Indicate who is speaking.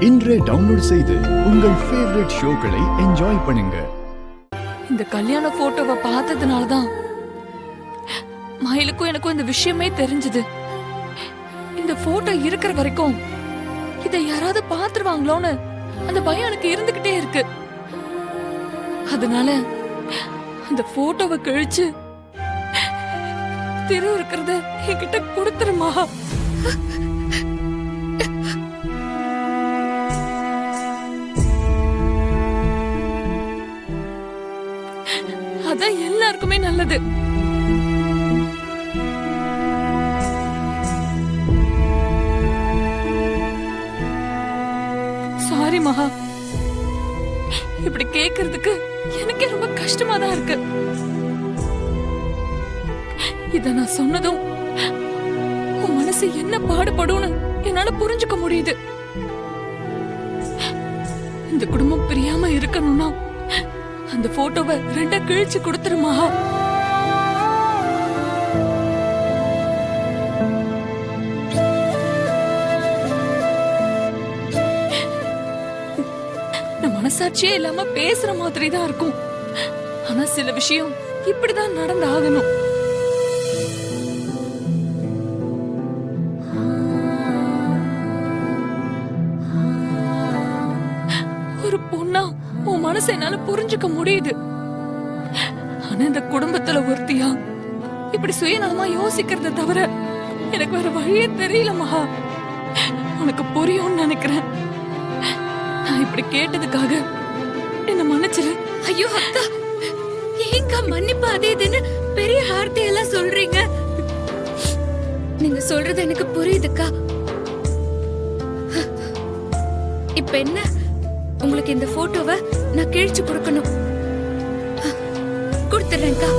Speaker 1: இன்றே டவுன்லோட் செய்து உங்கள் ஃபேவரட் ஷோக்களை என்ஜாய் பண்ணுங்க.
Speaker 2: இந்த கல்யாண போட்டோவை பார்த்ததுனாலதான் மயிலுக்கும் எனக்கும் இந்த விஷயமே தெரிஞ்சது. இந்த போட்டோ இருக்கிற வரைக்கும் இதை யாராவது பாத்துருவாங்களோன்னு அந்த பயம் எனக்கு இருந்துகிட்டே இருக்கு. அதனால அந்த போட்டோவை கழிச்சு திரு இருக்கிறத என்கிட்ட கொடுத்துருமா. அதான் எல்லாருக்குமே நல்லது. சாரி மகா, இப்படி கேக்குறதுக்கு எனக்கே ரொம்ப கஷ்டமா தான் இருக்கு. இத நான் சொன்னதும் உன் மனசு என்ன பாடுபடும்னு என்னால புரிஞ்சுக்க முடியுது. இந்த குடும்பம் பிரியாம இருக்கணும்னா அந்த போட்டோவை ரெண்டா கிழிச்சு கொடுத்துருமா. நான் மனசாட்சியே இல்லாம பேசுற மாதிரி தான் இருக்கும். ஆனா சில விஷயம் இப்படிதான் நடந்து ஆகணும். ஒரு பொண்ணா உன் மனசை என்னால புரிஞ்சுக்க முடியுது. ஆனா இந்த குடும்பத்துல ஒருத்தியா இப்படி சுயநலமா யோசிக்கிறத தவிர எனக்கு வேற வழியே தெரியல மகா. உனக்கு புரியும்னு நினைக்கிறேன். நான் இப்படி கேட்டதுக்காக என்ன மன்னிச்சிரு.
Speaker 3: ஐயோ அக்கா, ஏங்க மன்னிப்பு அதே இதுன்னு பெரிய வார்த்தையெல்லாம் சொல்றீங்க? நீங்க சொல்றது எனக்கு புரியுதுக்கா. இப்ப என்ன, உங்களுக்கு இந்த போட்டோவை நான் கிழிச்சு கொடுக்கணும். கொடுத்துறேன்க்கா.